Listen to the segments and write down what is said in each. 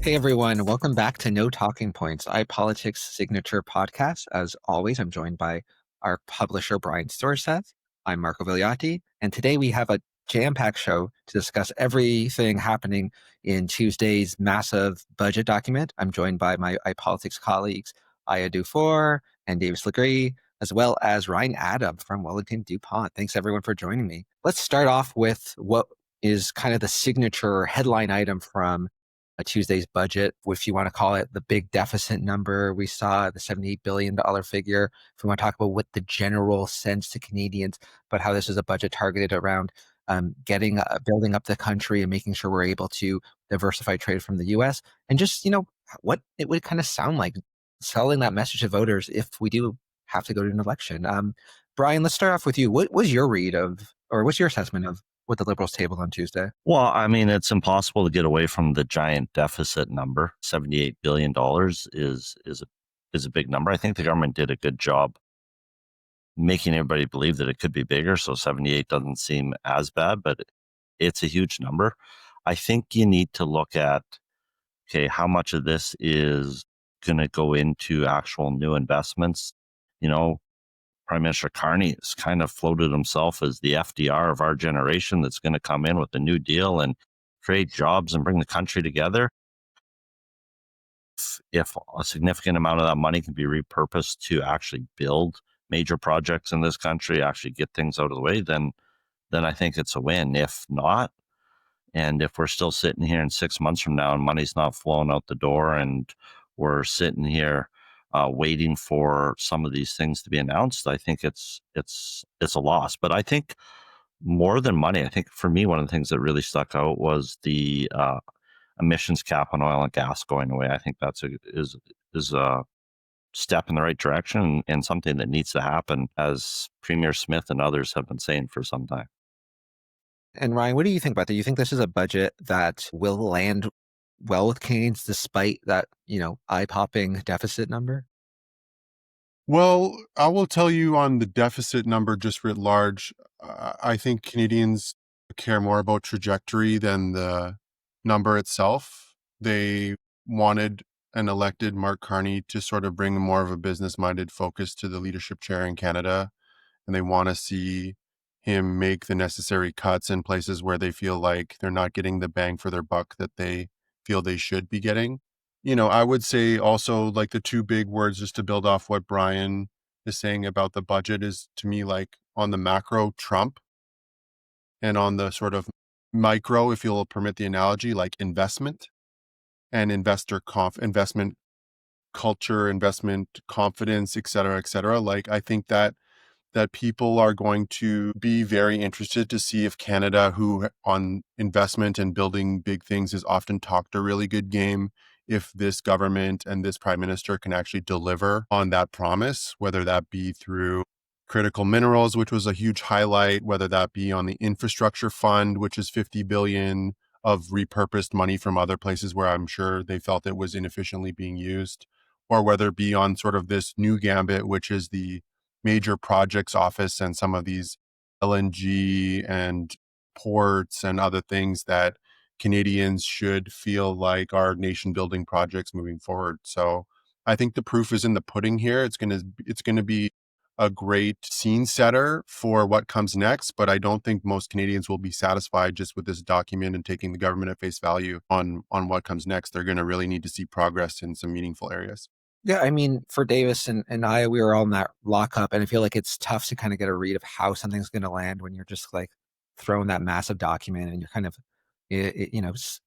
Hey everyone, welcome back to No Talking Points, iPolitics signature podcast. As always, I'm joined by our publisher, Brian Storseth. I'm Marco Vigliotti, and today we have a jam-packed show to discuss everything happening in Tuesday's massive budget document. I'm joined by my iPolitics colleagues, Dufour and Davis Legree, as well as Ryan Adam from Wellington, Dupont. Thanks everyone for joining me. Let's start off with what is kind of the signature headline item from Tuesday's budget, if you want to call it the big deficit number. We saw the $78 billion figure. If we want to talk about what the general sense to Canadians about how this is a budget targeted around building up the country and making sure we're able to diversify trade from the US, and just, what it would kind of sound like selling that message to voters if we do have to go to an election. Brian, let's start off with you. What was your read of, or what's your assessment of what the Liberals tabled on Tuesday? Well, I mean, it's impossible to get away from the giant deficit number. $78 billion is a big number. I think the government did a good job making everybody believe that it could be bigger. So 78 doesn't seem as bad, but it's a huge number. I think you need to look at, okay, how much of this is going to go into actual new investments? Prime Minister Carney has kind of floated himself as the FDR of our generation that's going to come in with the New Deal and create jobs and bring the country together. If a significant amount of that money can be repurposed to actually build major projects in this country, actually get things out of the way, then I think it's a win. If not, and if we're still sitting here in 6 months from now and money's not flowing out the door and we're sitting here waiting for some of these things to be announced, I think it's a loss. But I think more than money, I think for me, one of the things that really stuck out was the emissions cap on oil and gas going away. I think that's is a step in the right direction and something that needs to happen, as Premier Smith and others have been saying for some time. And Ryan, what do you think about that? You think this is a budget that will land well with Canadians despite that, eye-popping deficit number? Well, I will tell you on the deficit number just writ large, I think Canadians care more about trajectory than the number itself. They wanted and elected Mark Carney to sort of bring more of a business-minded focus to the leadership chair in Canada, and they want to see him make the necessary cuts in places where they feel like they're not getting the bang for their buck that they feel they should be getting. I would say also, like, the two big words, just to build off what Brian is saying about the budget, is to me, like, on the macro, Trump, and on the sort of micro, if you'll permit the analogy, like investment and investment culture, investment confidence, et cetera, et cetera. Like, I think that people are going to be very interested to see if Canada, who on investment and building big things has often talked a really good game, if this government and this prime minister can actually deliver on that promise, whether that be through critical minerals, which was a huge highlight, whether that be on the infrastructure fund, which is $50 billion of repurposed money from other places where I'm sure they felt it was inefficiently being used, or whether it be on sort of this new gambit, which is the major projects office and some of these LNG and ports and other things that Canadians should feel like are nation building projects moving forward. So I think the proof is in the pudding here. It's going to be a great scene setter for what comes next, but I don't think most Canadians will be satisfied just with this document and taking the government at face value on what comes next. They're going to really need to see progress in some meaningful areas. Yeah, I mean, for Davis and I, we were all in that lockup, and I feel like it's tough to kind of get a read of how something's going to land when you're just like throwing that massive document and you're kind of,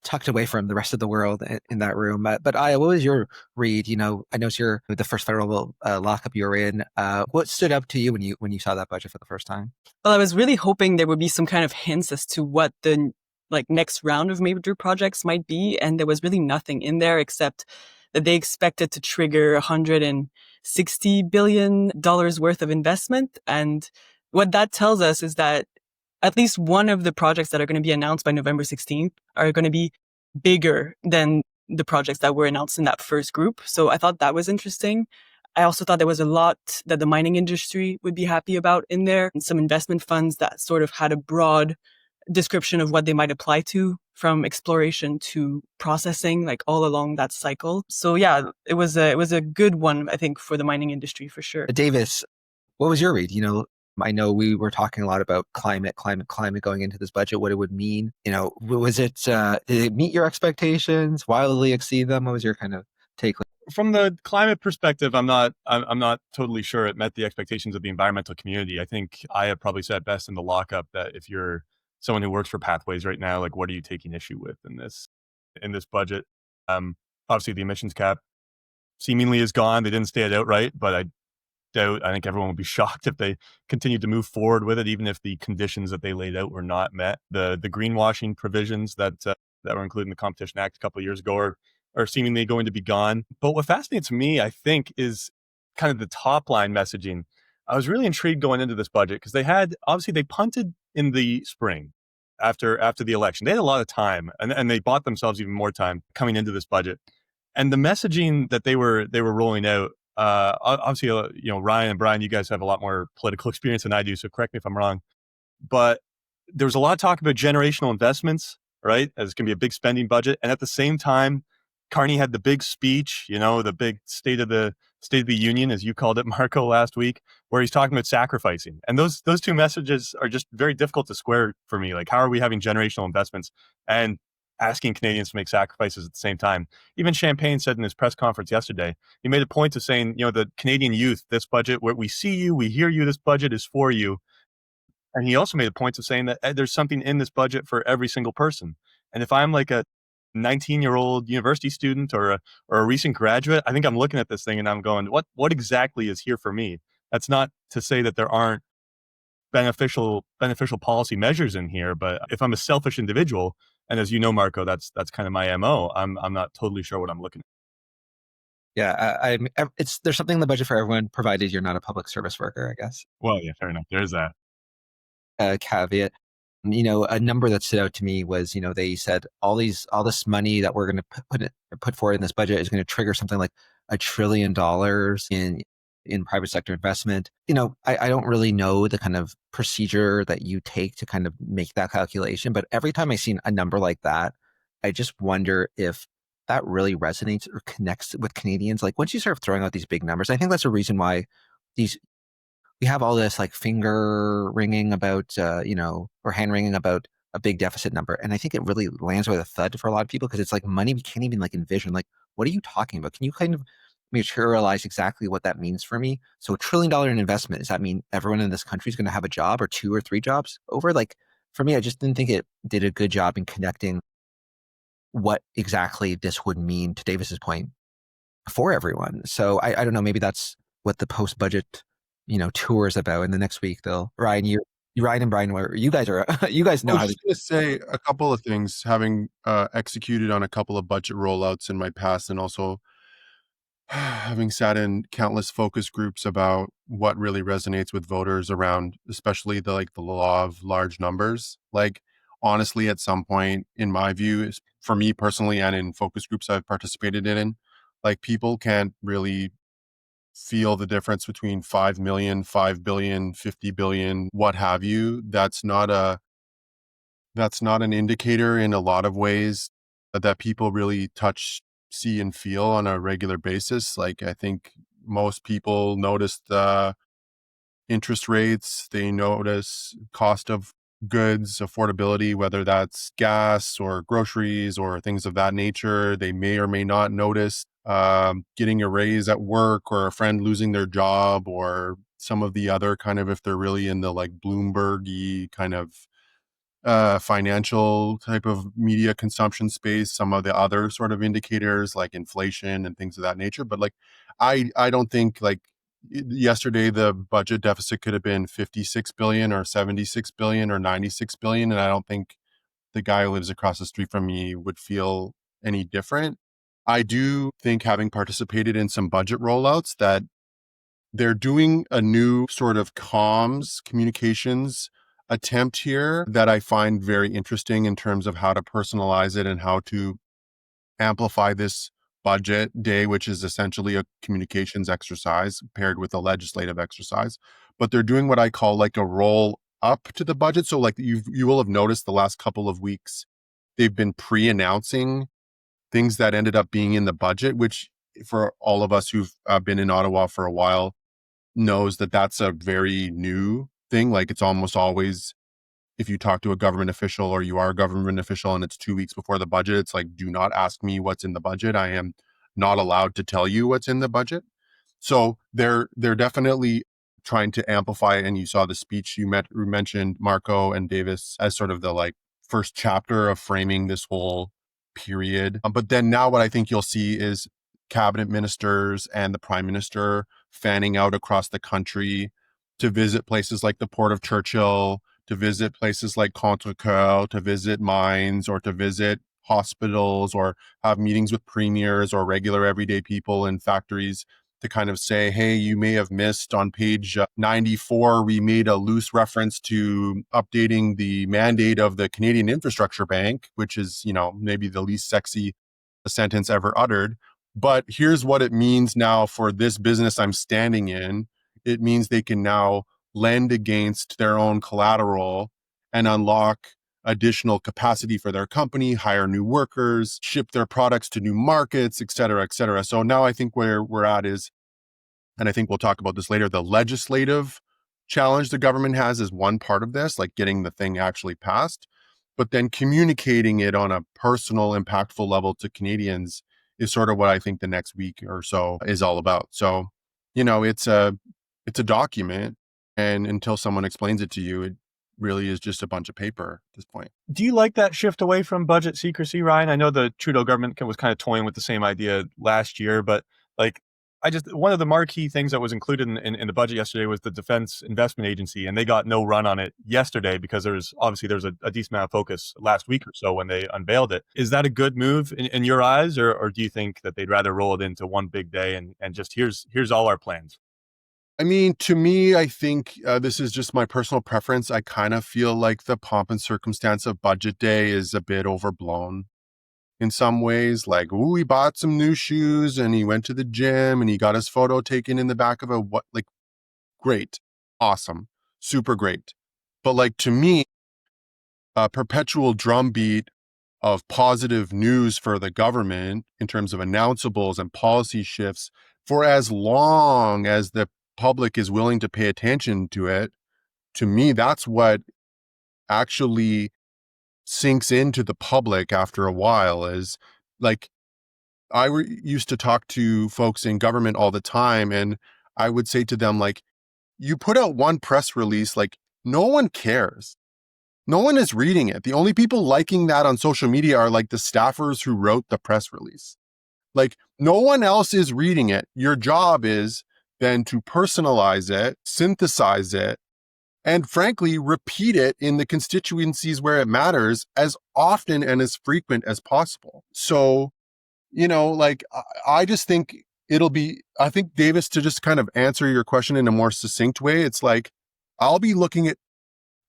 tucked away from the rest of the world in that room. But Aya, what was your read? I know you're the first federal lockup you were in. What stood up to you when you saw that budget for the first time? Well, I was really hoping there would be some kind of hints as to what the next round of major projects might be, and there was really nothing in there except that they expected to trigger $160 billion worth of investment. And what that tells us is that at least one of the projects that are going to be announced by November 16th are going to be bigger than the projects that were announced in that first group. So I thought that was interesting. I also thought there was a lot that the mining industry would be happy about in there, and some investment funds that sort of had a broad description of what they might apply to, from exploration to processing, like all along that cycle. So yeah, it was a good one, I think, for the mining industry for sure. Davis, what was your read? I know we were talking a lot about climate going into this budget, what it would mean. Was it, did it meet your expectations, wildly exceed them? What was your kind of take? From the climate perspective, I'm not totally sure it met the expectations of the environmental community. I think I have probably said best in the lockup that if you're someone who works for Pathways right now, like, what are you taking issue with in this budget? Obviously the emissions cap seemingly is gone. They didn't stay it outright, but I think everyone would be shocked if they continued to move forward with it, even if the conditions that they laid out were not met. The greenwashing provisions that were included in the Competition Act a couple of years ago are seemingly going to be gone. But what fascinates me, I think, is kind of the top line messaging. I was really intrigued going into this budget because they punted in the spring after the election. They had a lot of time, and they bought themselves even more time coming into this budget. And the messaging that they were rolling out, obviously, Ryan and Brian, you guys have a lot more political experience than I do, so correct me if I'm wrong. But there was a lot of talk about generational investments, right? As it's going to be a big spending budget. And at the same time, Carney had the big speech, the big State of the Union, as you called it, Marco, last week, where he's talking about sacrificing. And those two messages are just very difficult to square for me. Like, how are we having generational investments and asking Canadians to make sacrifices at the same time? Even Champagne said in his press conference yesterday, he made a point of saying, the Canadian youth, this budget, where we see you, we hear you, this budget is for you. And he also made a point of saying that there's something in this budget for every single person. And if I'm like a 19-year-old university student or a recent graduate, I think I'm looking at this thing and I'm going, what exactly is here for me? That's not to say that there aren't beneficial policy measures in here, but if I'm a selfish individual, and as you know, Marco, that's kind of my MO, I'm not totally sure what I'm looking at. Yeah, there's something in the budget for everyone, provided you're not a public service worker, I guess. Well, yeah, fair enough. There's that. Caveat. A number that stood out to me was, they said all this money that we're going to put forward in this budget is going to trigger something like $1 trillion in private sector investment. I don't really know the kind of procedure that you take to kind of make that calculation, but every time I see a number like that, I just wonder if that really resonates or connects with Canadians. Like, once you start throwing out these big numbers, I think that's the reason why we have all this like finger ringing about, or hand wringing about a big deficit number. And I think it really lands with a thud for a lot of people because it's like money we can't even like envision. Like, what are you talking about? Can you kind of materialize exactly what that means for me? So $1 trillion in investment, does that mean everyone in this country is going to have a job or 2 or 3 jobs over? Like, for me, I just didn't think it did a good job in connecting what exactly this would mean, to Davis's point, for everyone. So I don't know, maybe that's what the post-budget tour is about. And the next week, Ryan and Brian, you guys know how to. I was just going to say a couple of things, having executed on a couple of budget rollouts in my past, and also having sat in countless focus groups about what really resonates with voters around, especially the law of large numbers. Like, honestly, at some point, in my view, for me personally, and in focus groups I've participated in, like, people can't really feel the difference between 5 million, 5 billion, 50 billion, what have you. That's not an indicator in a lot of ways that people really touch, see, and feel on a regular basis. Like, I think most people notice the interest rates, they notice cost of goods, affordability, whether that's gas or groceries or things of that nature. They may or may not notice getting a raise at work, or a friend losing their job, or some of the other kind of, if they're really in the like Bloomberg-y kind of financial type of media consumption space, some of the other sort of indicators like inflation and things of that nature. But like, I don't think, like, yesterday the budget deficit could have been 56 billion or 76 billion or 96 billion, and I don't think the guy who lives across the street from me would feel any different. I do think, having participated in some budget rollouts, that they're doing a new sort of comms communications attempt here that I find very interesting in terms of how to personalize it and how to amplify this budget day, which is essentially a communications exercise paired with a legislative exercise. But they're doing what I call like a roll up to the budget. So like you will have noticed the last couple of weeks, they've been pre-announcing things that ended up being in the budget, which for all of us who've been in Ottawa for a while knows that that's a very new thing. Like it's almost always, if you talk to a government official or you are a government official and it's 2 weeks before the budget, it's like, do not ask me what's in the budget. I am not allowed to tell you what's in the budget. So they're definitely trying to amplify. And you saw the speech you mentioned Marco and Davis as sort of the like first chapter of framing this whole period. But then now what I think you'll see is cabinet ministers and the prime minister fanning out across the country to visit places like the Port of Churchill, to visit places like Contrecoeur, to visit mines, or to visit hospitals, or have meetings with premiers or regular everyday people in factories to kind of say, hey, you may have missed on page 94, we made a loose reference to updating the mandate of the Canadian Infrastructure Bank, which is, maybe the least sexy sentence ever uttered. But here's what it means now for this business I'm standing in. It means they can now lend against their own collateral and unlock additional capacity for their company, hire new workers, ship their products to new markets, et cetera, et cetera. So now I think where we're at is, and I think we'll talk about this later, the legislative challenge the government has is one part of this, like getting the thing actually passed, but then communicating it on a personal, impactful level to Canadians is sort of what I think the next week or so is all about. So, it's a document, and until someone explains it to you, it really is just a bunch of paper at this point. Do you like that shift away from budget secrecy, Ryan? I know the Trudeau government was kind of toying with the same idea last year, but like, one of the marquee things that was included in the budget yesterday was the Defense Investment Agency, and they got no run on it yesterday because there's a decent amount of focus last week or so when they unveiled it. Is that a good move in your eyes, or do you think that they'd rather roll it into one big day and just here's all our plans? I mean, to me, I think this is just my personal preference. I kind of feel like the pomp and circumstance of budget day is a bit overblown in some ways. Like, ooh, he bought some new shoes and he went to the gym and he got his photo taken in the back of great, awesome, super great. But like, to me, a perpetual drumbeat of positive news for the government in terms of announceables and policy shifts for as long as the public is willing to pay attention to it, to me, that's what actually sinks into the public after a while. Is like, used to talk to folks in government all the time, and I would say to them, like, you put out one press release, like, no one cares. No one is reading it. The only people liking that on social media are like the staffers who wrote the press release. Like, no one else is reading it. Your job is then to personalize it, synthesize it, and frankly, repeat it in the constituencies where it matters as often and as frequent as possible. So, like, I just think I think, Davis, to just kind of answer your question in a more succinct way, it's like, I'll be looking at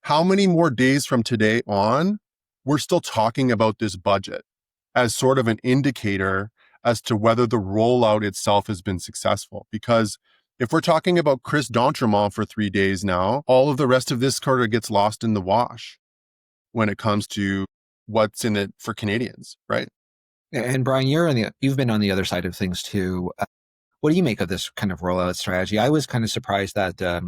how many more days from today on, we're still talking about this budget as sort of an indicator as to whether the rollout itself has been successful. Because if we're talking about Chris d'Entremont for 3 days now, all of the rest of this quarter gets lost in the wash when it comes to what's in it for Canadians, right? And Brian, you've been on the other side of things too. What do you make of this kind of rollout strategy? I was kind of surprised that that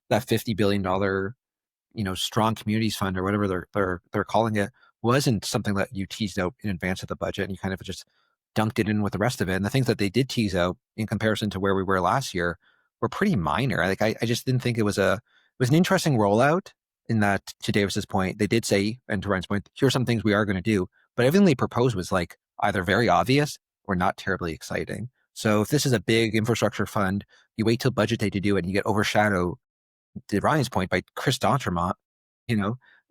$50 billion, strong communities fund or whatever they're calling it wasn't something that you teased out in advance of the budget and you kind of just dunked it in with the rest of it. And the things that they did tease out in comparison to where we were last year were pretty minor. Like I just didn't think it was an interesting rollout in that, to Davis's point, they did say, and to Ryan's point, here's some things we are going to do, but everything they proposed was like either very obvious or not terribly exciting. So if this is a big infrastructure fund, you wait till budget day to do it and you get overshadowed, to Ryan's point, by Chris d'Entremont,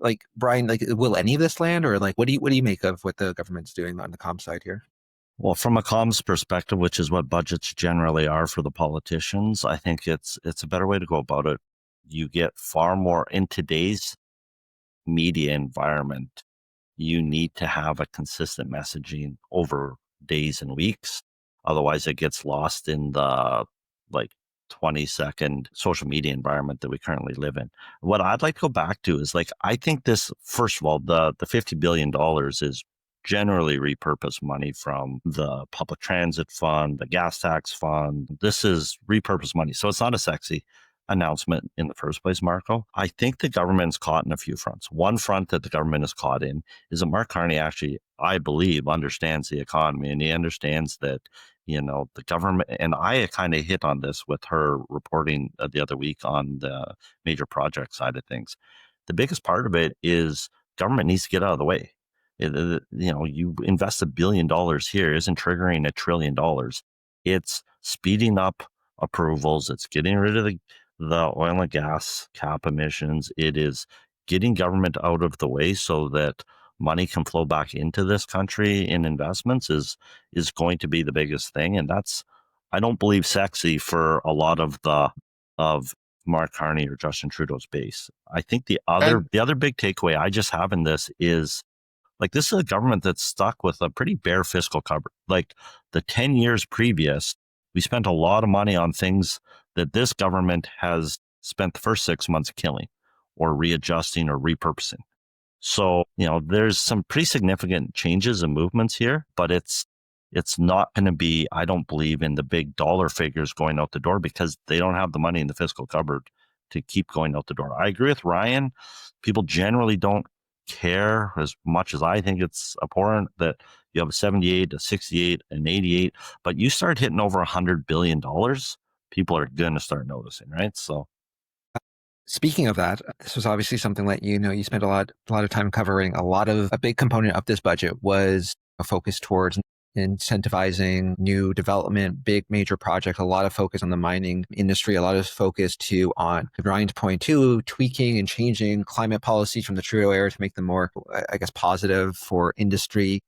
like, Brian, like, will any of this land, or like, what do you make of what the government's doing on the comms side here? Well, from a comms perspective, which is what budgets generally are for the politicians, I think it's a better way to go about it. You get far more in today's media environment. You need to have a consistent messaging over days and weeks. Otherwise, it gets lost in the 22nd social media environment that we currently live in. What I'd like to go back to is I think this, first of all, the $50 billion is generally repurposed money from the public transit fund, the gas tax fund. This is repurposed money. So it's not a sexy announcement in the first place, Marco. I think the government's caught in a few fronts. One front that the government is caught in is that Mark Carney actually, I believe, understands the economy, and he understands that, the government, and I kind of hit on this with her reporting the other week on the major project side of things. The biggest part of it is government needs to get out of the way. You invest $1 billion here isn't triggering $1 trillion. It's speeding up approvals. It's getting rid of the oil and gas cap emissions. It is getting government out of the way so that money can flow back into this country in investments is going to be the biggest thing. And that's, I don't believe, sexy for a lot of Mark Carney or Justin Trudeau's base. I think the other big takeaway I just have in this is, this is a government that's stuck with a pretty bare fiscal cupboard. The 10 years previous, we spent a lot of money on things that this government has spent the first 6 months killing or readjusting or repurposing. So, there's some pretty significant changes and movements here, but it's not going to be, I don't believe, in the big dollar figures going out the door, because they don't have the money in the fiscal cupboard to keep going out the door. I agree with Ryan. People generally don't care as much as I think it's abhorrent that you have a 78, a 68, an 88, but you start hitting over $100 billion, people are going to start noticing, right? So, speaking of that, this was obviously something that you spent a lot of time covering. A big component of this budget was a focus towards incentivizing new development, big major projects, a lot of focus on the mining industry, a lot of focus too on, to Ryan's point too, tweaking and changing climate policies from the Trudeau era to make them more, I guess, positive for industry.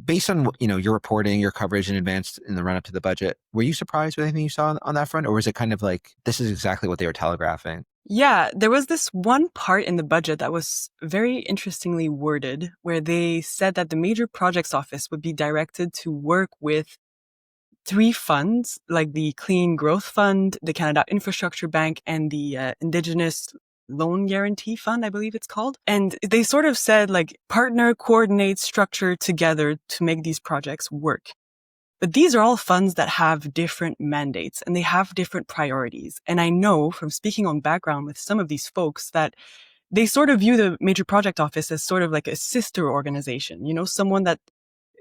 Based on your reporting, your coverage in advance in the run up to the budget, were you surprised with anything you saw on that front, or was it kind of like this is exactly what they were telegraphing? Yeah, there was this one part in the budget that was very interestingly worded, where they said that the Major Projects Office would be directed to work with 3 funds, like the Clean Growth Fund, the Canada Infrastructure Bank, and the Indigenous Loan Guarantee Fund, I believe it's called. And they sort of said, partner, coordinate, structure together to make these projects work. But these are all funds that have different mandates and they have different priorities. And I know from speaking on background with some of these folks that they sort of view the Major Project Office as sort of like a sister organization, someone that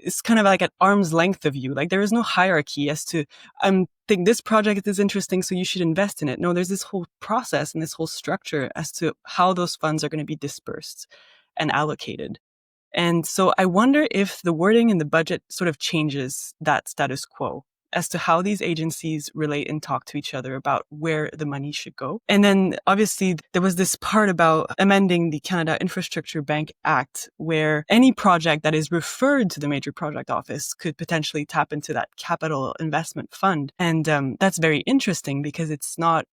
is kind of like at arm's length of you. There is no hierarchy as to, I think this project is interesting, so you should invest in it. No, there's this whole process and this whole structure as to how those funds are going to be dispersed and allocated. And so I wonder if the wording in the budget sort of changes that status quo as to how these agencies relate and talk to each other about where the money should go. And then obviously there was this part about amending the Canada Infrastructure Bank Act, where any project that is referred to the Major Project Office could potentially tap into that capital investment fund. And that's very interesting because it's not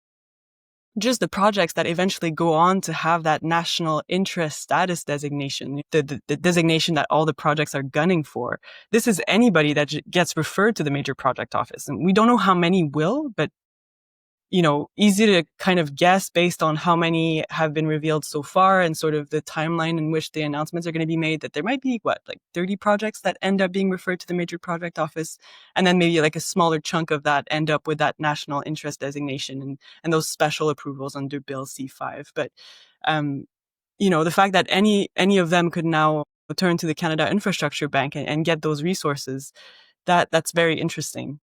just the projects that eventually go on to have that national interest status designation, the designation that all the projects are gunning for. This is anybody that gets referred to the Major Project Office. And we don't know how many will, but easy to kind of guess based on how many have been revealed so far and sort of the timeline in which the announcements are going to be made, that there might be 30 projects that end up being referred to the Major Project Office. And then maybe a smaller chunk of that end up with that national interest designation and those special approvals under Bill C5. But, the fact that any of them could now turn to the Canada Infrastructure Bank and get those resources, that's very interesting.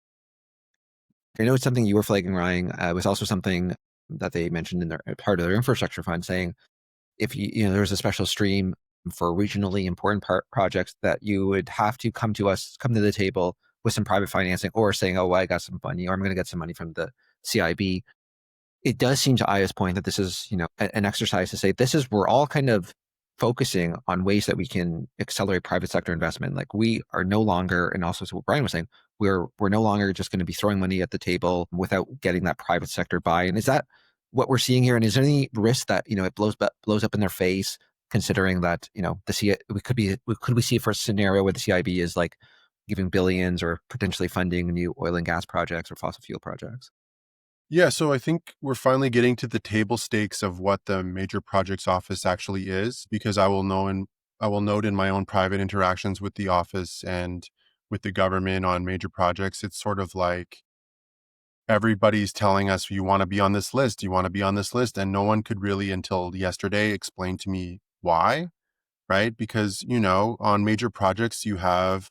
I know it's something you were flagging, Ryan. It was also something that they mentioned in their part of their infrastructure fund, saying if there was a special stream for regionally important projects, that you would have to come to the table with some private financing, or saying, oh, well, I got some money, or I'm going to get some money from the CIB. It does seem to Aya's point that this is, an exercise to say we're all kind of focusing on ways that we can accelerate private sector investment. We are no longer, and also what Brian was saying, we're no longer just going to be throwing money at the table without getting that private sector buy-in. Is that what we're seeing here? And is there any risk that it blows up in their face, considering that could we see for a scenario where the CIB is giving billions or potentially funding new oil and gas projects or fossil fuel projects? Yeah, so I think we're finally getting to the table stakes of what the major projects office actually is, because I will note in my own private interactions with the office and with the government on major projects, it's sort of like everybody's telling us you want to be on this list, you want to be on this list, and no one could really until yesterday explain to me why, right? Because, on major projects you have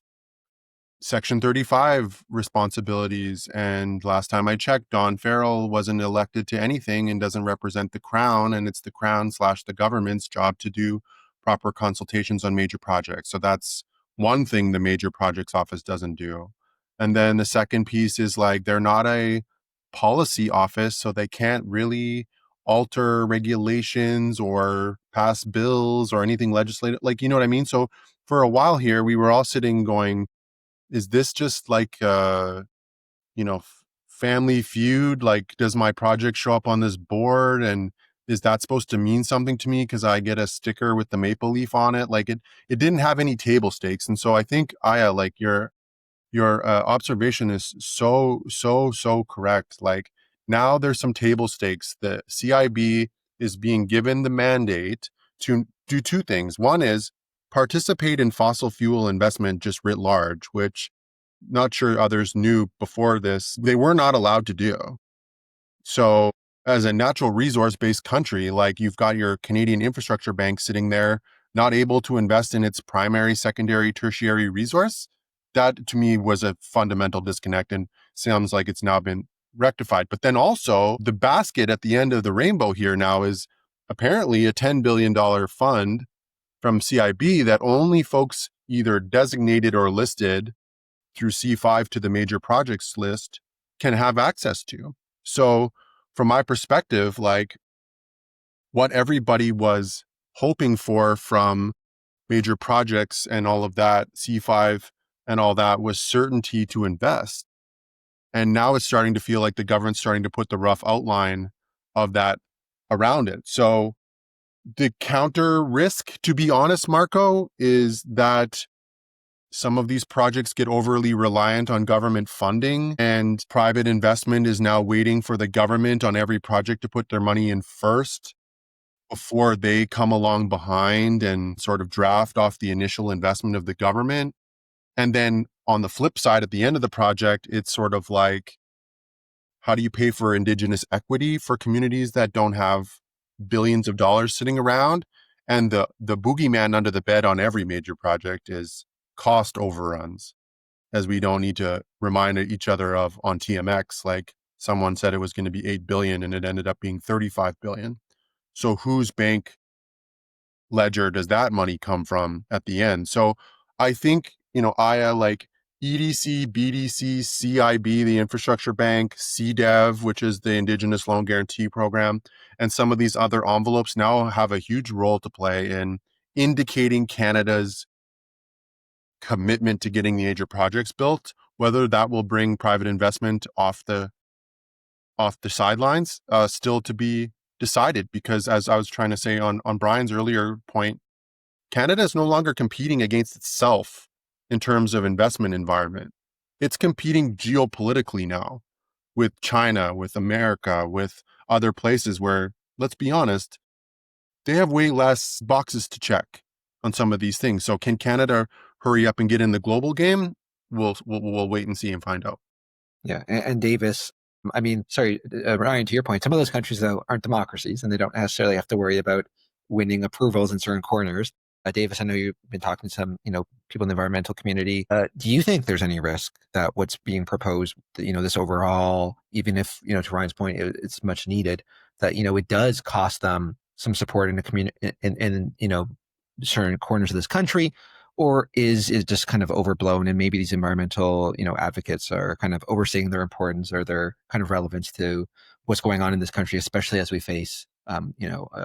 Section 35 responsibilities. And last time I checked, Don Farrell wasn't elected to anything and doesn't represent the crown. And it's the crown/the government's job to do proper consultations on major projects. So that's one thing the major projects office doesn't do. And then the second piece is like they're not a policy office, so they can't really alter regulations or pass bills or anything legislative. Like, you know what I mean? So for a while here, we were all sitting going, is this just like family feud? Like, does my project show up on this board, and is that supposed to mean something to me because I get a sticker with the maple leaf on it? Like, it didn't have any table stakes. And so I think, Aya, like your observation is so correct. Like, now there's some table stakes. The CIB is being given the mandate to do two things. One is participate in fossil fuel investment just writ large, which not sure others knew before this, they were not allowed to do. So as a natural resource based country, like, you've got your Canadian infrastructure bank sitting there, not able to invest in its primary, secondary, tertiary resource. That to me was a fundamental disconnect, and sounds like it's now been rectified. But then also the basket at the end of the rainbow here now is apparently a $10 billion fund from CIB that only folks either designated or listed through C5 to the major projects list can have access to. So from my perspective, like, what everybody was hoping for from major projects and all of that, C5 and all that, was certainty to invest. And now it's starting to feel like the government's starting to put the rough outline of that around it. So the counter risk, to be honest, Marco, is that some of these projects get overly reliant on government funding, and private investment is now waiting for the government on every project to put their money in first before they come along behind and sort of draft off the initial investment of the government. And then on the flip side, at the end of the project, it's sort of like, how do you pay for Indigenous equity for communities that don't have billions of dollars sitting around? And the boogeyman under the bed on every major project is cost overruns, as we don't need to remind each other of on TMX. Like, someone said it was going to be 8 billion and it ended up being 35 billion. So whose bank ledger does that money come from at the end? So I think, Aya, like EDC, BDC, CIB, the infrastructure bank, CDEV, which is the Indigenous Loan Guarantee Program, and some of these other envelopes now have a huge role to play in indicating Canada's commitment to getting the major projects built. Whether that will bring private investment off the sidelines, still to be decided. Because as I was trying to say on Brian's earlier point, Canada is no longer competing against itself in terms of investment environment. It's competing geopolitically now with China, with America, with other places where, let's be honest, they have way less boxes to check on some of these things. So can Canada hurry up and get in the global game? We'll wait and see and find out. Yeah. And Davis, I mean, sorry, Ryan, to your point, some of those countries, though, aren't democracies, and they don't necessarily have to worry about winning approvals in certain corners. Davis, I know you've been talking to some, people in the environmental community. Do you think there's any risk that what's being proposed, this overall, even if, to Ryan's point, it's much needed, that, it does cost them some support in the community, in certain corners of this country? Or is just kind of overblown, and maybe these environmental, advocates are kind of overseeing their importance or their kind of relevance to what's going on in this country, especially as we face, an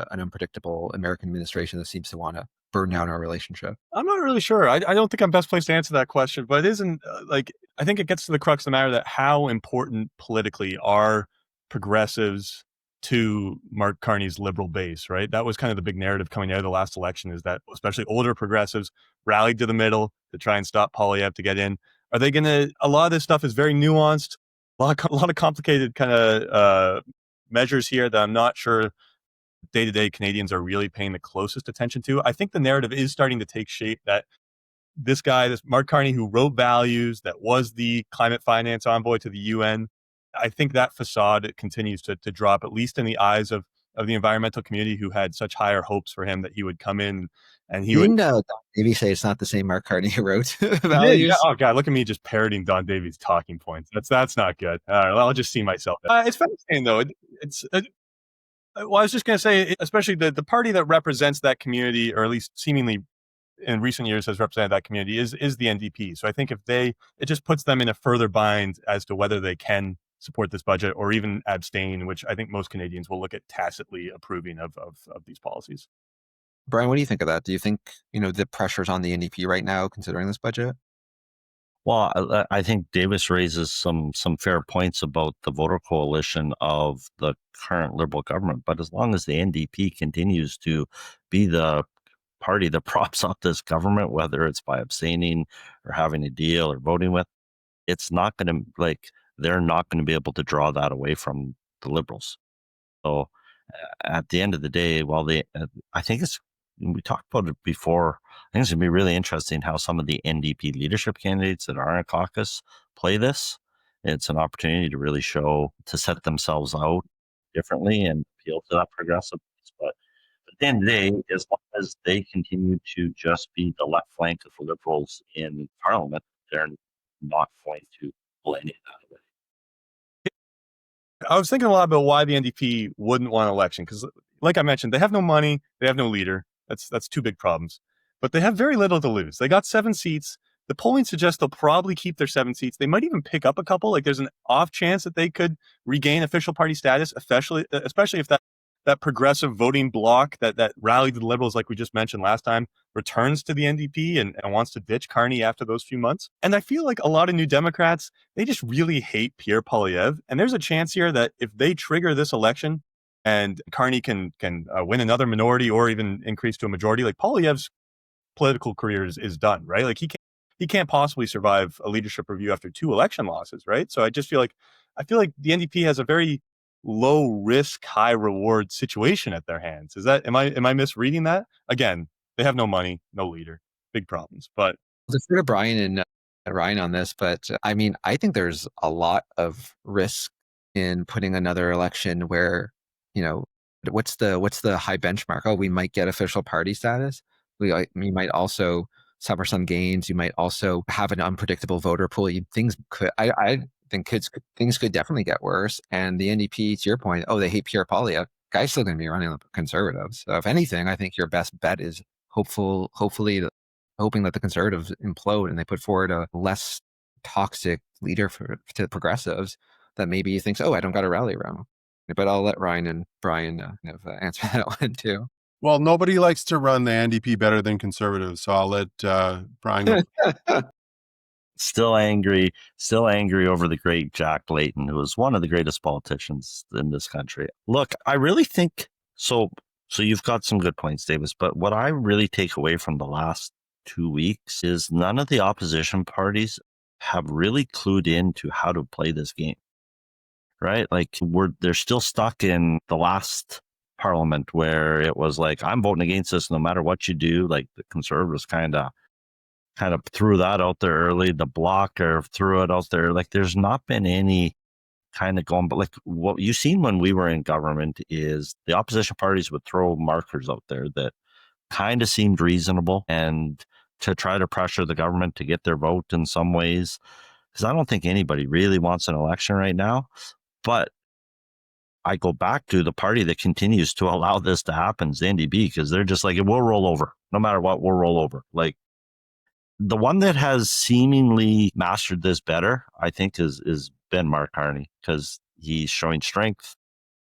unpredictable American administration that seems to want to burn down our relationship? I'm not really sure. I don't think I'm best placed to answer that question, but it isn't I think it gets to the crux of the matter that how important politically are progressives to Mark Carney's liberal base, right? That was kind of the big narrative coming out of the last election, is that especially older progressives rallied to the middle to try and stop Poilievre to get in. Are they going to, a lot of this stuff is very nuanced. A a lot of complicated kind of measures here that I'm not sure day-to-day Canadians are really paying the closest attention to. I think the narrative is starting to take shape that this guy, this Mark Carney, who wrote values, that was the climate finance envoy to the UN, I think that facade continues to drop, at least in the eyes of the environmental community, who had such higher hopes for him that he would come in and he would. Didn't Don Davies say it's not the same Mark Carney who wrote Yeah. values? Oh God, look at me just parroting Don Davies' talking points. That's not good. All right, I'll just see myself. It's fascinating though. Well, I was just going to say, especially the party that represents that community, or at least seemingly in recent years has represented that community, is the NDP. So I think it just puts them in a further bind as to whether they can support this budget or even abstain, which I think most Canadians will look at tacitly approving of these policies. Brian, what do you think of that? Do you think, the pressure's on the NDP right now considering this budget? Well, I think Davis raises some fair points about the voter coalition of the current Liberal government. But as long as the NDP continues to be the party that props up this government, whether it's by abstaining or having a deal or voting with, it's not going to, they're not going to be able to draw that away from the Liberals. So at the end of the day, I think we talked about it before. I think it's going to be really interesting how some of the NDP leadership candidates that are in a caucus play this. It's an opportunity to really set themselves out differently and appeal to that progressive. But at the end of the day, as long as they continue to just be the left flank of the Liberals in Parliament, they're not going to pull any of that away. I was thinking a lot about why the NDP wouldn't want an election, because like I mentioned, they have no money, they have no leader. That's two big problems. But they have very little to lose. They got 7 seats. The polling suggests they'll probably keep their 7 seats. They might even pick up a couple. Like there's an off chance that they could regain official party status, especially if that progressive voting bloc that rallied the Liberals, like we just mentioned last time, returns to the NDP and wants to ditch Carney after those few months. And I feel like a lot of New Democrats, they just really hate Pierre Poilievre. And there's a chance here that if they trigger this election and Carney can win another minority or even increase to a majority, like Poilievre's political career is done, right? Like he can't possibly survive a leadership review after 2 election losses, right? So I feel like the NDP has a very low risk, high reward situation at their hands. Am I misreading that? Again, they have no money, no leader, big problems. But I'll defer to Brian and Ryan on this, but I mean, I think there's a lot of risk in putting another election where, what's the high benchmark? Oh, we might get official party status. We might also suffer some gains. You might also have an unpredictable voter pool. I think things could definitely get worse. And the NDP, to your point, they hate Pierre Poilievre. Guy's still going to be running the Conservatives. So if anything, I think your best bet is hoping that the Conservatives implode and they put forward a less toxic leader to the Progressives that maybe thinks, I don't got to rally around. But I'll let Ryan and Brian answer that one too. Well, nobody likes to run the NDP better than Conservatives, so I'll let Brian go. Still angry over the great Jack Layton, who was one of the greatest politicians in this country. Look, I really think so. So you've got some good points, Davis, but what I really take away from the last 2 weeks is none of the opposition parties have really clued into how to play this game, right? Like they're still stuck in the last Parliament where it was like, I'm voting against this no matter what you do. Like the Conservatives kind of threw that out there early. The Blocker threw it out there. Like there's not been any kind of going, but like what you've seen when we were in government is the opposition parties would throw markers out there that kind of seemed reasonable and to try to pressure the government to get their vote in some ways. Because I don't think anybody really wants an election right now. But I go back to the party that continues to allow this to happen is the NDP, because they're just like, we'll roll over. No matter what, we'll roll over. Like the one that has seemingly mastered this better, I think, is Ben Mark Carney, because he's showing strength.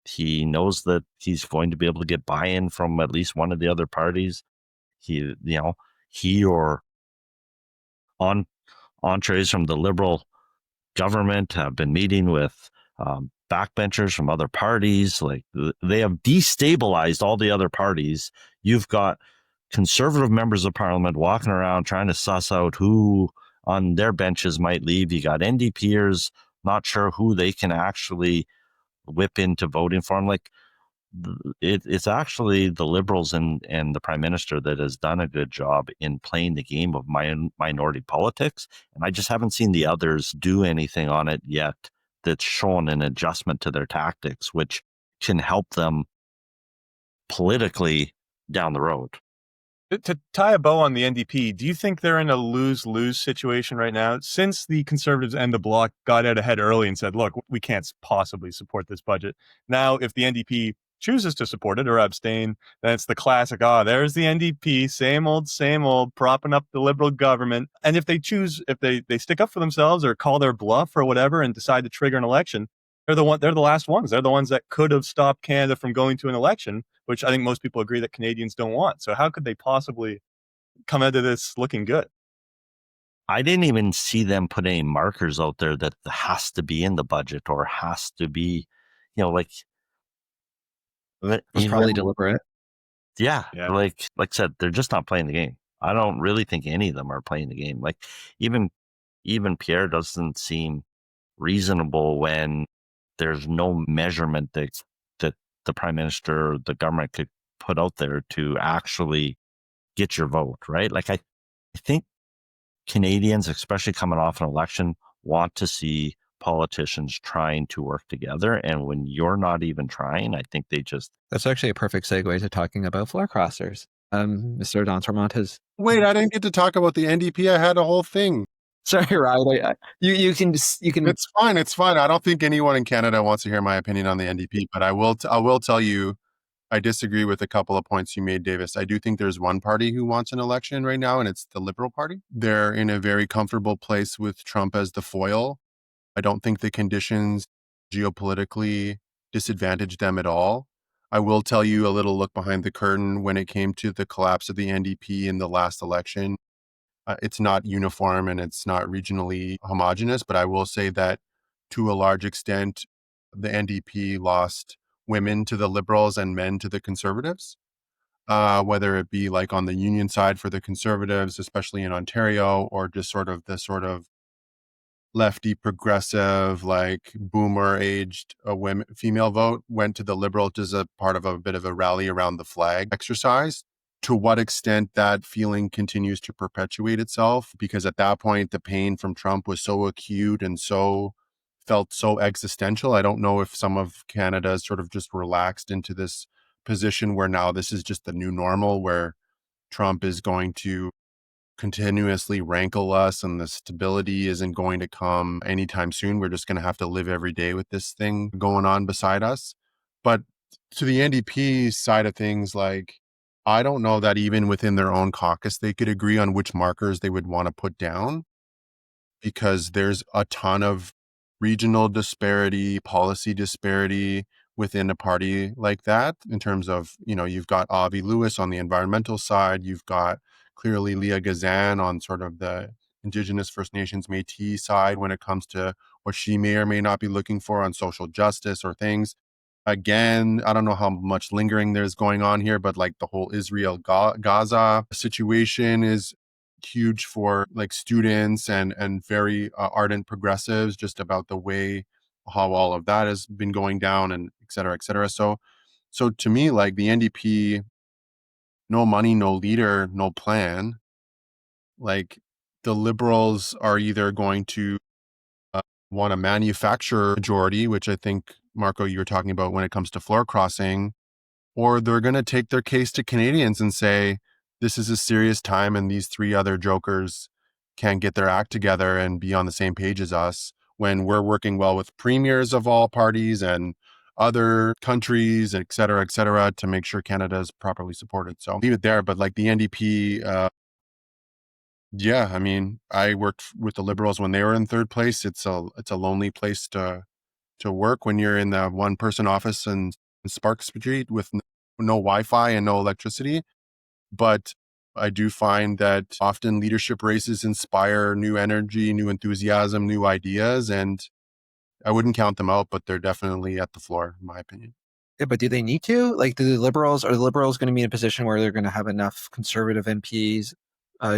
He knows that he's going to be able to get buy-in from at least one of the other parties. He or entrees from the Liberal government have been meeting with backbenchers from other parties. Like they have destabilized all the other parties. You've got Conservative members of Parliament walking around trying to suss out who on their benches might leave. You got NDPers not sure who they can actually whip into voting for him. Like, it's actually the Liberals and the Prime Minister that has done a good job in playing the game of minority politics. And I just haven't seen the others do anything on it yet that's shown an adjustment to their tactics, which can help them politically down the road. To tie a bow on the NDP, do you think they're in a lose-lose situation right now? Since the Conservatives and the Bloc got out ahead early and said, look, we can't possibly support this budget. Now, if the NDP chooses to support it or abstain, then it's the classic, there's the NDP, same old, propping up the Liberal government. And if they choose, if they stick up for themselves or call their bluff or whatever and decide to trigger an election, they're the last ones. They're the ones that could have stopped Canada from going to an election, which I think most people agree that Canadians don't want. So how could they possibly come into this looking good? I didn't even see them put any markers out there that has to be in the budget or has to be, like. It was probably deliberate. Yeah. Like I said, they're just not playing the game. I don't really think any of them are playing the game. Like even Pierre doesn't seem reasonable when there's no measurement that the Prime Minister or the government could put out there to actually get your vote, right? Like I think Canadians, especially coming off an election, want to see politicians trying to work together. And when you're not even trying, I think they just... That's actually a perfect segue to talking about floor crossers. Mr. D'Entremont has... Wait, I didn't get to talk about the NDP. I had a whole thing. Sorry, Riley. You can. It's fine. It's fine. I don't think anyone in Canada wants to hear my opinion on the NDP, but I will tell you, I disagree with a couple of points you made, Davis. I do think there's one party who wants an election right now, and it's the Liberal Party. They're in a very comfortable place with Trump as the foil. I don't think the conditions geopolitically disadvantage them at all. I will tell you a little look behind the curtain when it came to the collapse of the NDP in the last election. It's not uniform and it's not regionally homogenous, but I will say that to a large extent, the NDP lost women to the Liberals and men to the Conservatives, whether it be like on the union side for the Conservatives, especially in Ontario, or just sort of lefty progressive, like boomer aged female vote went to the Liberals as a part of a bit of a rally around the flag exercise. To what extent that feeling continues to perpetuate itself, because at that point, the pain from Trump was so acute and felt so existential. I don't know if some of Canada is sort of just relaxed into this position where now this is just the new normal, where Trump is going to continuously rankle us and the stability isn't going to come anytime soon. We're just going to have to live every day with this thing going on beside us. But to the NDP side of things, like, I don't know that even within their own caucus, they could agree on which markers they would want to put down, because there's a ton of regional disparity, policy disparity within a party like that in terms of, you've got Avi Lewis on the environmental side. You've got clearly Leah Gazan on sort of the Indigenous First Nations Métis side when it comes to what she may or may not be looking for on social justice or things. Again, I don't know how much lingering there's going on here, but like the whole Israel-Gaza situation is huge for like students and very ardent progressives, just about the way how all of that has been going down, and et cetera, et cetera. So to me, like the NDP, no money, no leader, no plan. Like the Liberals are either going to want to manufacture majority, which I think, Marco, you were talking about when it comes to floor crossing, or they're going to take their case to Canadians and say, this is a serious time and these three other jokers can't get their act together and be on the same page as us, when we're working well with premiers of all parties and other countries, et cetera, to make sure Canada is properly supported. So leave it there. But like the NDP, yeah, I mean, I worked with the Liberals when they were in third place. It's a lonely place to work when you're in the one person office in Spark Street with no Wi-Fi and no electricity. But I do find that often leadership races inspire new energy, new enthusiasm, new ideas, and I wouldn't count them out, but they're definitely at the floor, in my opinion. Yeah, but do they need to? Like, are the Liberals going to be in a position where they're going to have enough Conservative MPs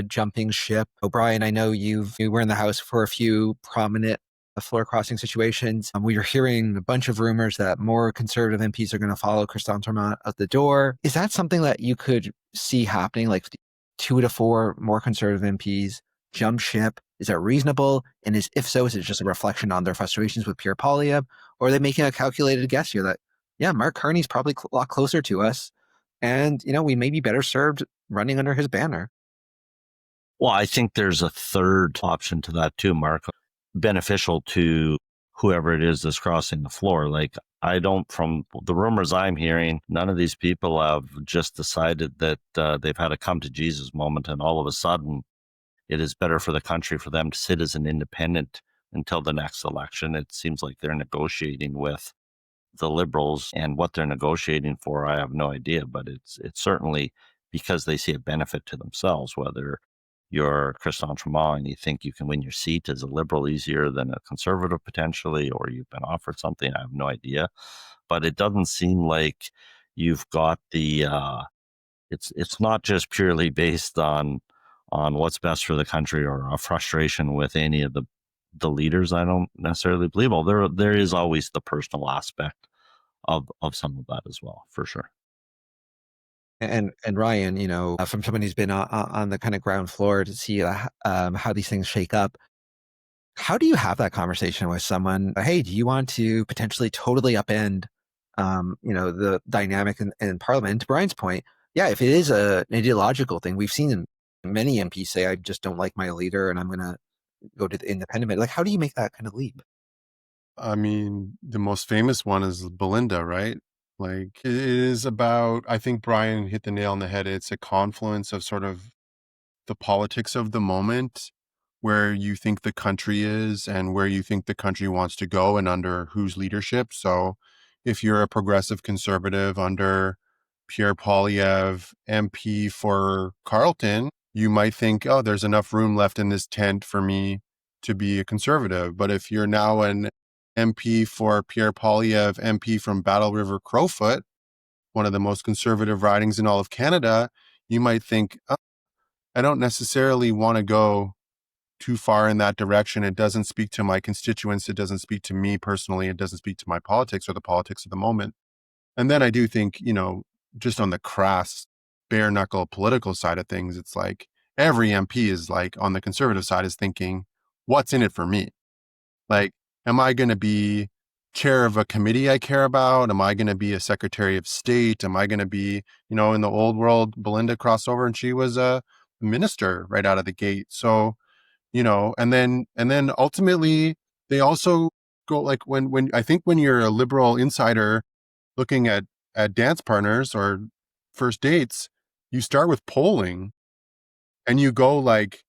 jumping ship? O'Brien, I know you were in the House for a few prominent floor crossing situations. We are hearing a bunch of rumors that more conservative MPs are going to follow Christian Tremont out the door. Is that something that you could see happening, like 2 to 4 more conservative MPs jump ship? Is that reasonable? And if so, is it just a reflection on their frustrations with Pierre Poilievre? Or are they making a calculated guess here that, yeah, Mark Carney's probably a lot closer to us, and, we may be better served running under his banner? Well, I think there's a third option to that too, Mark. Beneficial to whoever it is that's crossing the floor. Like, from the rumors I'm hearing, none of these people have just decided that they've had a come to Jesus moment, and all of a sudden it is better for the country for them to sit as an independent until the next election. It seems like they're negotiating with the Liberals, and what they're negotiating for, I have no idea, but it's certainly because they see a benefit to themselves, whether you're Christian Tremont and you think you can win your seat as a Liberal easier than a Conservative potentially, or you've been offered something, I have no idea. But it doesn't seem like you've got the, it's not just purely based on what's best for the country or a frustration with any of the leaders. I don't necessarily believe. Well, there is always the personal aspect of some of that as well, for sure. And Ryan, from someone who's been on the kind of ground floor to see how these things shake up, how do you have that conversation with someone? Hey, do you want to potentially totally upend, the dynamic in Parliament? To Brian's point, yeah, if it is an ideological thing, we've seen many MPs say, I just don't like my leader and I'm going to go to the independent. Like, how do you make that kind of leap? I mean, the most famous one is Belinda, right? Like, it is about, I think Brian hit the nail on the head. It's a confluence of sort of the politics of the moment, where you think the country is and where you think the country wants to go and under whose leadership. So if you're a progressive conservative under Pierre Poilievre, MP for Carleton, you might think, oh, there's enough room left in this tent for me to be a conservative. But if you're now an MP for Pierre Poilievre, MP from Battle River Crowfoot, one of the most conservative ridings in all of Canada, you might think, oh, I don't necessarily want to go too far in that direction. It doesn't speak to my constituents. It doesn't speak to me personally. It doesn't speak to my politics or the politics of the moment. And then I do think, just on the crass, bare knuckle political side of things, it's like every MP is like on the conservative side is thinking, what's in it for me? Like, am I going to be chair of a committee I care about? Am I going to be a secretary of state? Am I going to be, in the old world, Belinda crossover and she was a minister right out of the gate. So, and then ultimately they also go like when I think when you're a Liberal insider looking at dance partners or first dates, you start with polling and you go like,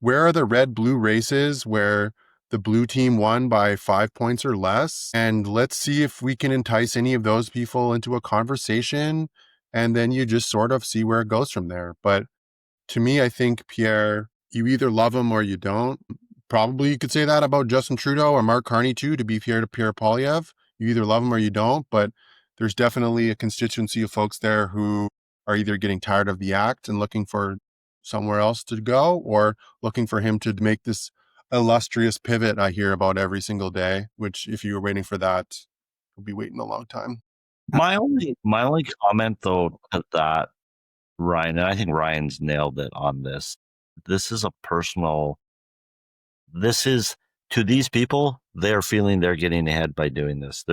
where are the red-blue races where the blue team won by 5 points or less? And let's see if we can entice any of those people into a conversation. And then you just sort of see where it goes from there. But to me, I think, Pierre, you either love him or you don't. Probably you could say that about Justin Trudeau or Mark Carney too, to be fair to Pierre Poilievre. You either love him or you don't, but there's definitely a constituency of folks there who are either getting tired of the act and looking for somewhere else to go, or looking for him to make this illustrious pivot I hear about every single day, which if you were waiting for that, you'll be waiting a long time. My only comment though to that, Ryan, and I think Ryan's nailed it on this. This is to these people, they're feeling they're getting ahead by doing this.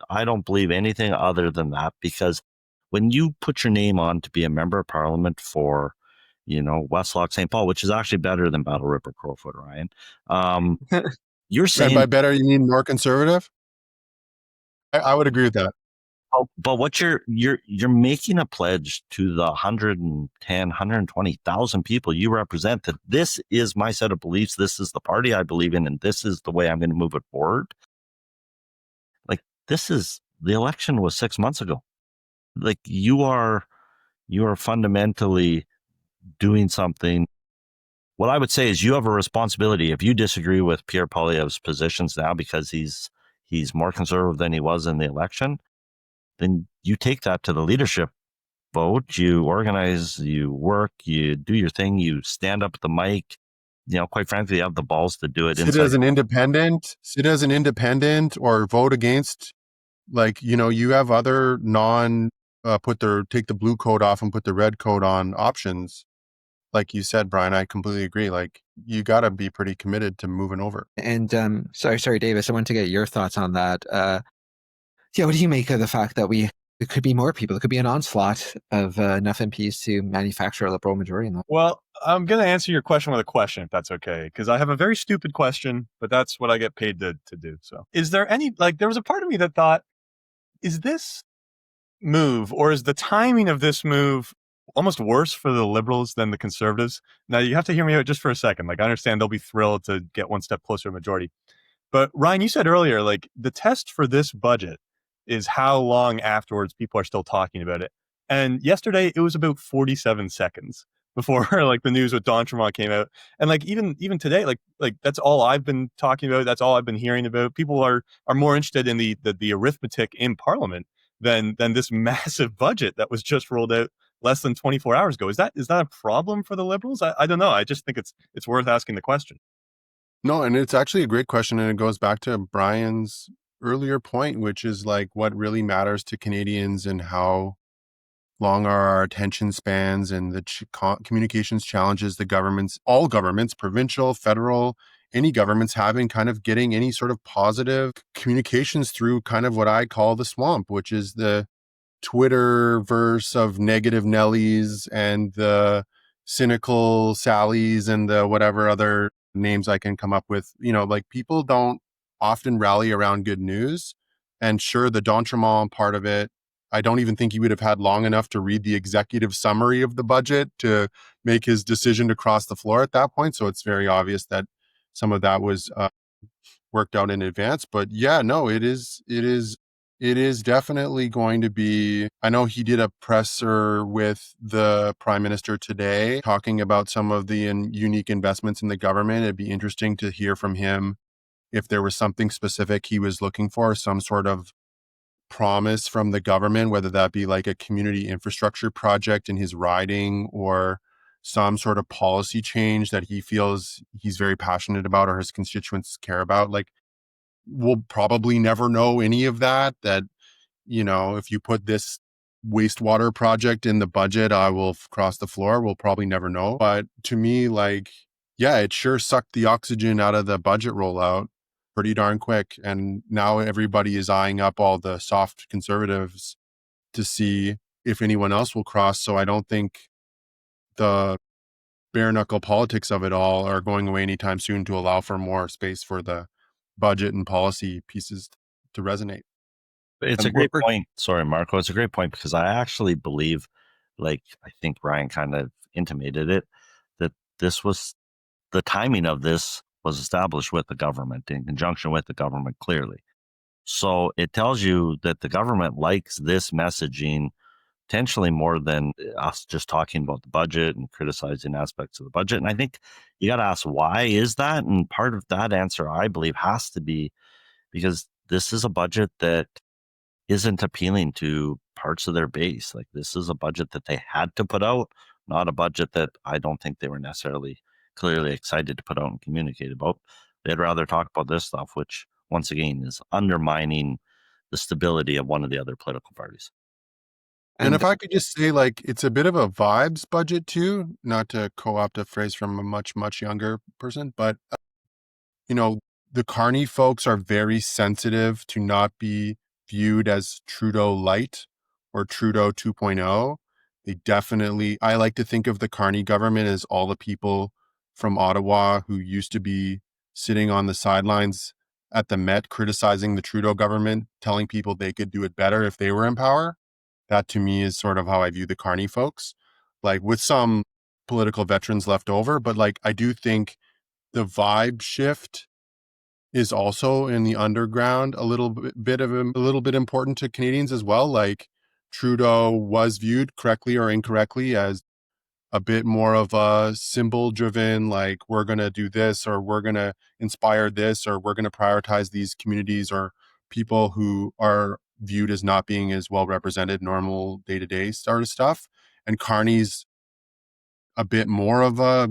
I don't believe anything other than that, because when you put your name on to be a member of Parliament for, Westlock St. Paul, which is actually better than Battle River Crowfoot, Ryan, you're saying, and by better, you mean more conservative? I would agree with that. But what you're making a pledge to the 120,000 people you represent that this is my set of beliefs, this is the party I believe in, and this is the way I'm going to move it forward. Like, the election was 6 months ago. Like, you are fundamentally doing something. What I would say is you have a responsibility. If you disagree with Pierre Poilievre's positions now because he's more conservative than he was in the election, then you take that to the leadership vote, you organize, you work, you do your thing, you stand up at the mic, quite frankly, have the balls to do it sit inside. as an independent, or vote against. Like, you have other take the blue coat off and put the red coat on options. Like you said, Brian, I completely agree. Like, you got to be pretty committed to moving over. And sorry, Davis, I want to get your thoughts on that. Yeah, what do you make of the fact that it could be more people? It could be an onslaught of enough MPs to manufacture a Liberal majority in the. Well, I'm going to answer your question with a question, if that's okay, because I have a very stupid question, but that's what I get paid to do. So is there any, there was a part of me that thought, is this move, or is the timing of this move almost worse for the Liberals than the Conservatives? Now, you have to hear me out just for a second. I understand they'll be thrilled to get one step closer to majority. But Ryan, you said earlier, the test for this budget is how long afterwards people are still talking about it. And yesterday it was about 47 seconds before the news with Dupont came out. And even today, that's all I've been talking about. That's all I've been hearing about. People are more interested in the arithmetic in Parliament than this massive budget that was just rolled out less than 24 hours ago. Is that a problem for the Liberals? I don't know. I just think it's worth asking the question. No, and it's actually a great question. And it goes back to Brian's earlier point, which is what really matters to Canadians and how long are our attention spans and the communications challenges all governments, provincial, federal, any governments having kind of getting any sort of positive communications through kind of what I call the swamp, which is the Twitter verse of negative Nellies and the cynical Sallies and the whatever other names I can come up with. People don't often rally around good news. And sure, the D'Entremont part of it, I don't even think he would have had long enough to read the executive summary of the budget to make his decision to cross the floor at that point. So it's very obvious that some of that was worked out in advance. But yeah, no, it is definitely going to be. I know he did a presser with the Prime Minister today talking about some of the unique investments in the government. It'd be interesting to hear from him if there was something specific he was looking for, some sort of promise from the government, whether that be a community infrastructure project in his riding or some sort of policy change that he feels he's very passionate about or his constituents care about. We'll probably never know any of that, if you put this wastewater project in the budget, I will cross the floor. We'll probably never know. But to me, yeah, it sure sucked the oxygen out of the budget rollout pretty darn quick. And now everybody is eyeing up all the soft conservatives to see if anyone else will cross. So I don't think the bare knuckle politics of it all are going away anytime soon to allow for more space for the budget and policy pieces to resonate. It's a great point. Sorry, Marco. It's a great point because I actually believe, I think Ryan kind of intimated it, that the timing of this was established with the government, in conjunction with the government, clearly. So it tells you that the government likes this messaging potentially more than us just talking about the budget and criticizing aspects of the budget. And I think you got to ask, why is that? And part of that answer, I believe, has to be because this is a budget that isn't appealing to parts of their base. This is a budget that they had to put out, not a budget that I don't think they were necessarily clearly excited to put out and communicate about. They'd rather talk about this stuff, which once again is undermining the stability of one of the other political parties. And if I could just say, it's a bit of a vibes budget too, not to co-opt a phrase from a much, much younger person, but, the Carney folks are very sensitive to not be viewed as Trudeau light or Trudeau 2.0. I like to think of the Carney government as all the people from Ottawa who used to be sitting on the sidelines at the Met criticizing the Trudeau government, telling people they could do it better if they were in power. That to me is sort of how I view the Carney folks, with some political veterans left over. But I do think the vibe shift is also in the underground a little bit important to Canadians as well. Trudeau was viewed correctly or incorrectly as a bit more of a symbol driven, we're going to do this, or we're going to inspire this, or we're going to prioritize these communities or people who are viewed as not being as well represented, normal day-to-day sort of stuff. And Carney's a bit more of a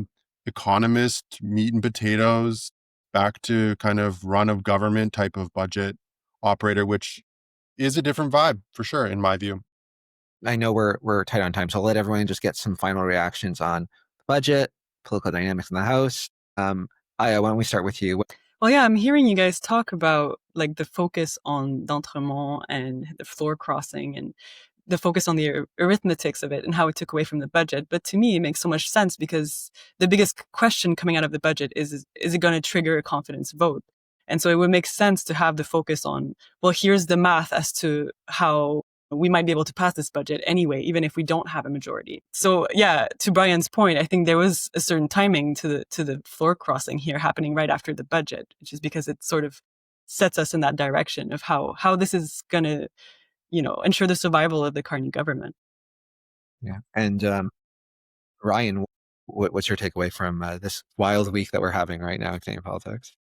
economist, meat and potatoes, back to kind of run of government type of budget operator, which is a different vibe for sure, in my view. I know we're tight on time, so I'll let everyone just get some final reactions on the budget, political dynamics in the House. Aya, why don't we start with you? Well, yeah, I'm hearing you guys talk about like the focus on d'entrement and the floor crossing and the focus on the arithmetics of it and how it took away from the budget. But to me, it makes so much sense because the biggest question coming out of the budget is it going to trigger a confidence vote? And so it would make sense to have the focus on, well, here's the math as to how we might be able to pass this budget anyway, even if we don't have a majority. So yeah, to Brian's point, I think there was a certain timing to the floor crossing here happening right after the budget, which is because it sort of sets us in that direction of how this is going to, ensure the survival of the Carney government. Yeah. And Ryan, what's your takeaway from this wild week that we're having right now in Canadian politics?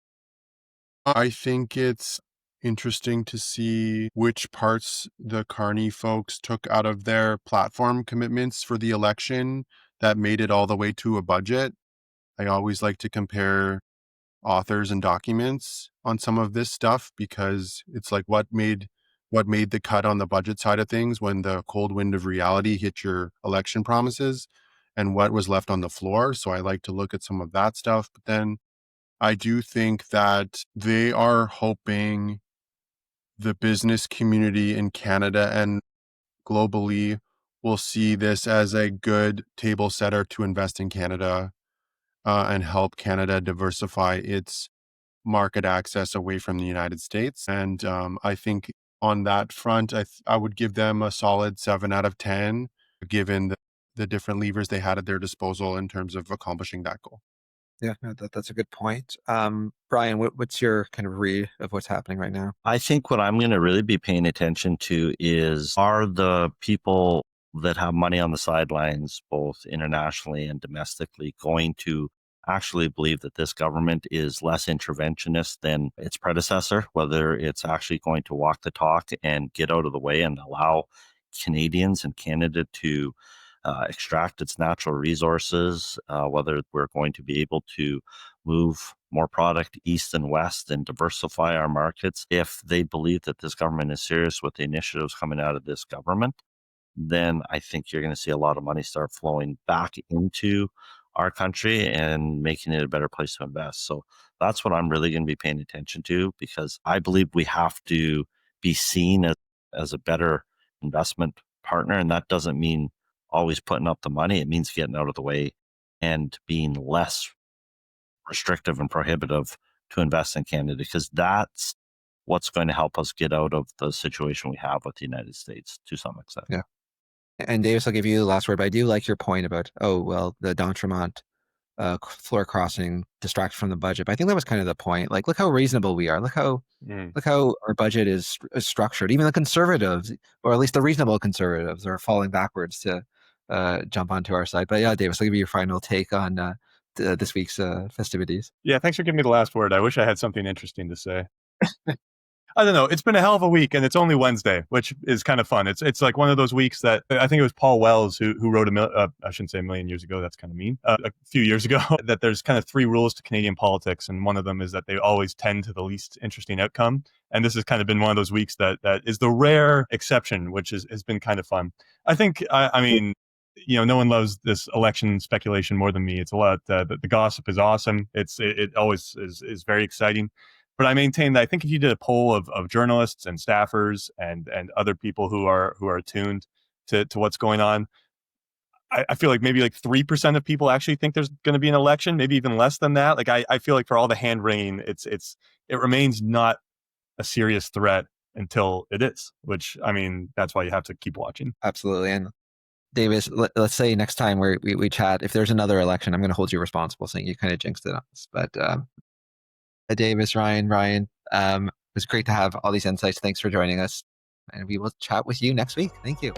I think it's interesting to see which parts the Carney folks took out of their platform commitments for the election that made it all the way to a budget. I always like to compare authors and documents on some of this stuff because it's like what made the cut on the budget side of things when the cold wind of reality hit your election promises and what was left on the floor. So I like to look at some of that stuff. But then I do think that they are hoping the business community in Canada and globally will see this as a good table setter to invest in Canada and help Canada diversify its market access away from the United States. And I think on that front, I would give them a solid 7 out of 10, given the different levers they had at their disposal in terms of accomplishing that goal. Yeah, no, that's a good point. Brian, what's your kind of read of what's happening right now? I think what I'm going to really be paying attention to are the people that have money on the sidelines, both internationally and domestically, going to actually believe that this government is less interventionist than its predecessor, whether it's actually going to walk the talk and get out of the way and allow Canadians and Canada to extract its natural resources, whether we're going to be able to move more product east and west and diversify our markets. If they believe that this government is serious with the initiatives coming out of this government, then I think you're going to see a lot of money start flowing back into our country and making it a better place to invest. So that's what I'm really going to be paying attention to, because I believe we have to be seen as a better investment partner. And that doesn't mean always putting up the money. It means getting out of the way and being less restrictive and prohibitive to invest in Canada, because that's what's going to help us get out of the situation we have with the United States to some extent. Yeah. And Davis, I'll give you the last word, but I do like your point about, the d'entrement floor crossing distracts from the budget. But I think that was kind of the point. Like, look how reasonable we are. Look how our budget is structured. Even the conservatives, or at least the reasonable conservatives, are falling backwards to jump onto our side. But yeah, Davis, I'll give you your final take on this week's festivities. Yeah, thanks for giving me the last word. I wish I had something interesting to say. I don't know. It's been a hell of a week, and it's only Wednesday, which is kind of fun. It's like one of those weeks that I think it was Paul Wells who wrote I shouldn't say a million years ago. That's kind of mean. A few years ago, that there's kind of 3 rules to Canadian politics, and one of them is that they always tend to the least interesting outcome. And this has kind of been one of those weeks that is the rare exception, which has been kind of fun. I think. I mean, no one loves this election speculation more than me. It's a lot. The gossip is awesome. It always is very exciting. But I maintain that I think if you did a poll of journalists and staffers and other people who are attuned to what's going on, I feel like maybe like 3% of people actually think there's going to be an election, maybe even less than that. Like I feel like for all the hand wringing, it remains not a serious threat until it is. Which, I mean, that's why you have to keep watching. Absolutely. And Davis, let's say next time we chat, if there's another election, I'm going to hold you responsible, saying you kind of jinxed it on us. But Davis, Ryan, it was great to have all these insights. Thanks for joining us. And we will chat with you next week. Thank you.